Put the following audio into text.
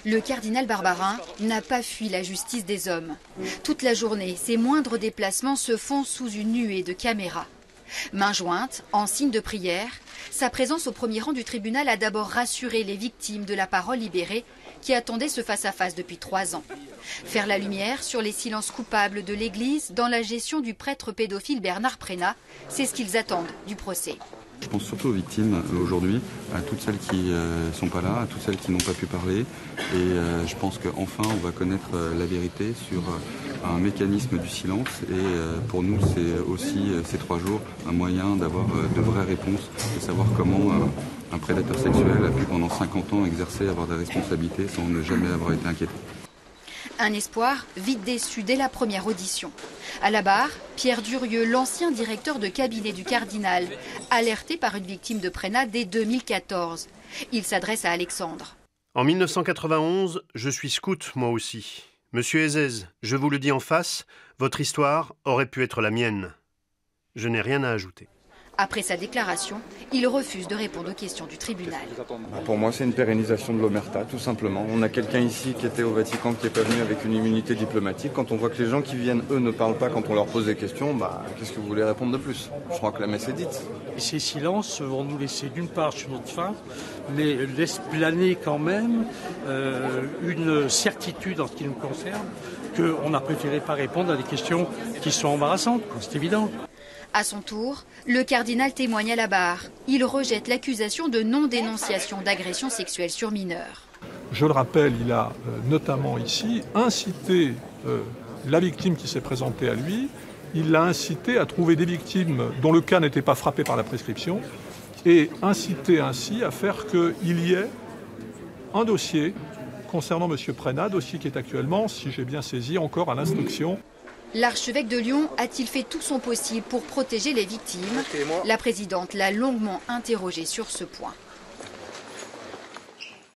Le cardinal Barbarin n'a pas fui la justice des hommes. Toute la journée, ses moindres déplacements se font sous une nuée de caméras. Main jointe, en signe de prière, sa présence au premier rang du tribunal a d'abord rassuré les victimes de la parole libérée qui attendaient ce face-à-face depuis 3 ans. Faire la lumière sur les silences coupables de l'Église dans la gestion du prêtre pédophile Bernard Prénat, c'est ce qu'ils attendent du procès. Je pense surtout aux victimes aujourd'hui, à toutes celles qui ne sont pas là, à toutes celles qui n'ont pas pu parler. Et je pense qu'enfin on va connaître la vérité sur un mécanisme du silence. Et pour nous c'est aussi ces 3 jours un moyen d'avoir de vraies réponses, de savoir comment un prédateur sexuel a pu pendant 50 ans exercer, avoir des responsabilités sans ne jamais avoir été inquiété. Un espoir vite déçu dès la première audition. À la barre, Pierre Durieux, l'ancien directeur de cabinet du cardinal, alerté par une victime de Prénat dès 2014. Il s'adresse à Alexandre. En 1991, je suis scout moi aussi. Monsieur Ezez, je vous le dis en face, votre histoire aurait pu être la mienne. Je n'ai rien à ajouter. Après sa déclaration, il refuse de répondre aux questions du tribunal. Pour moi, c'est une pérennisation de l'omerta, tout simplement. On a quelqu'un ici qui était au Vatican, qui n'est pas venu avec une immunité diplomatique. Quand on voit que les gens qui viennent, eux, ne parlent pas quand on leur pose des questions, qu'est-ce que vous voulez répondre de plus? Je crois que la messe est dite. Et ces silences vont nous laisser d'une part sur notre faim, mais laissent planer quand même une certitude en ce qui nous concerne, qu'on a préféré pas répondre à des questions qui sont embarrassantes, c'est évident. À son tour, le cardinal témoigne à la barre. Il rejette l'accusation de non-dénonciation d'agression sexuelle sur mineurs. Je le rappelle, il a notamment ici incité la victime qui s'est présentée à lui, il l'a incité à trouver des victimes dont le cas n'était pas frappé par la prescription et incité ainsi à faire qu'il y ait un dossier concernant M. Prénat, dossier qui est actuellement, si j'ai bien saisi, encore à l'instruction. L'archevêque de Lyon a-t-il fait tout son possible pour protéger les victimes? La présidente l'a longuement interrogé sur ce point.